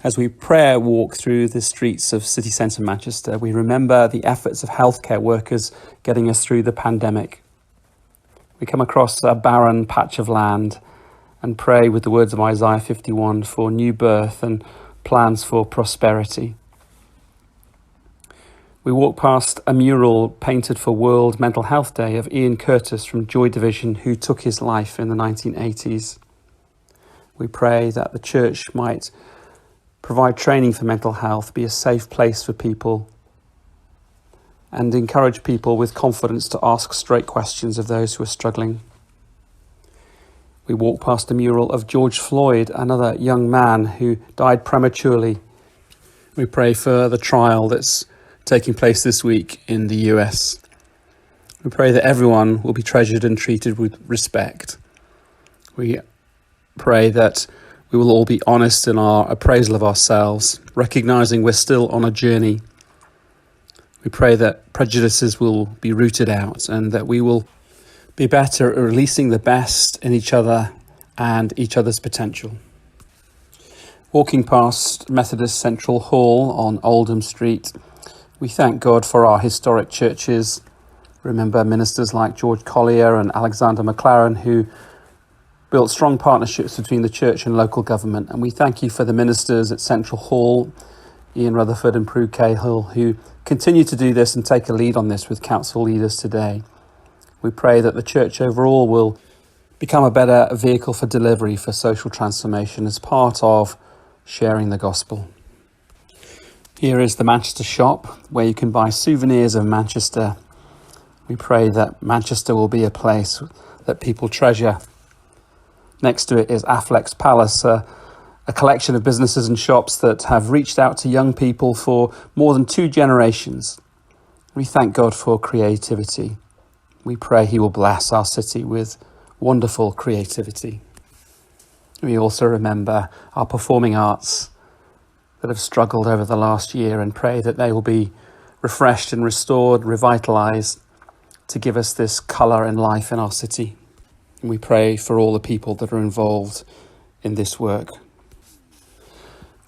As we prayer walk through the streets of city centre Manchester, we remember the efforts of healthcare workers getting us through the pandemic. We come across a barren patch of land and pray with the words of Isaiah 51 for new birth and plans for prosperity. We walk past a mural painted for World Mental Health Day of Ian Curtis from Joy Division, who took his life in the 1980s. We pray that the church might provide training for mental health, be a safe place for people, and encourage people with confidence to ask straight questions of those who are struggling. We walk past a mural of George Floyd, another young man who died prematurely. We pray for the trial that's taking place this week in the US. We pray that everyone will be treasured and treated with respect. We pray that we will all be honest in our appraisal of ourselves, recognising we're still on a journey. We pray that prejudices will be rooted out and that we will be better at releasing the best in each other and each other's potential. Walking past Methodist Central Hall on Oldham Street, we thank God for our historic churches. Remember ministers like George Collier and Alexander McLaren who built strong partnerships between the church and local government. And we thank you for the ministers at Central Hall, Ian Rutherford and Prue Cahill, who continue to do this and take a lead on this with council leaders today. We pray that the church overall will become a better vehicle for delivery for social transformation as part of sharing the gospel. Here is the Manchester shop where you can buy souvenirs of Manchester. We pray that Manchester will be a place that people treasure. Next to it is Affleck's Palace, a collection of businesses and shops that have reached out to young people for more than 2 generations. We thank God for creativity. We pray he will bless our city with wonderful creativity. We also remember our performing arts that have struggled over the last year and pray that they will be refreshed and restored, revitalised to give us this colour and life in our city. And we pray for all the people that are involved in this work.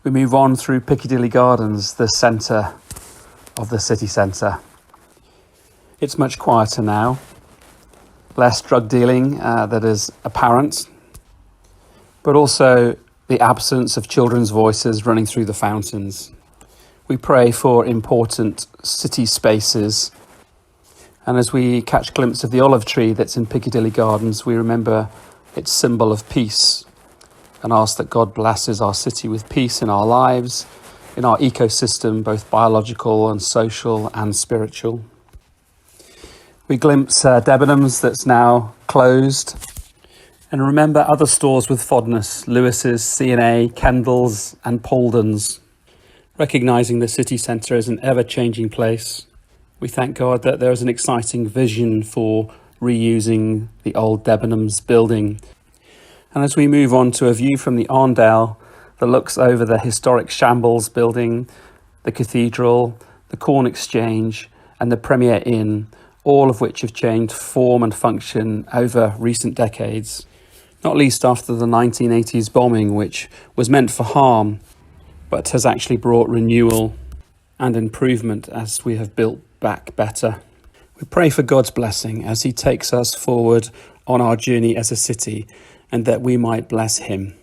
We move on through Piccadilly Gardens, the centre of the city centre. It's much quieter now, less drug dealing that is apparent, but also the absence of children's voices running through the fountains. We pray for important city spaces. And as we catch a glimpse of the olive tree that's in Piccadilly Gardens, we remember its symbol of peace and ask that God blesses our city with peace in our lives, in our ecosystem, both biological and social and spiritual. We glimpse Debenhams that's now closed, and remember other stores with fondness, Lewis's, C&A, Kendall's and Polden's. Recognising the city centre as an ever-changing place, we thank God that there is an exciting vision for reusing the old Debenhams building. And as we move on to a view from the Arndale that looks over the historic Shambles building, the cathedral, the Corn Exchange and the Premier Inn, all of which have changed form and function over recent decades, not least after the 1980s bombing, which was meant for harm, but has actually brought renewal and improvement as we have built back better. We pray for God's blessing as he takes us forward on our journey as a city and that we might bless him.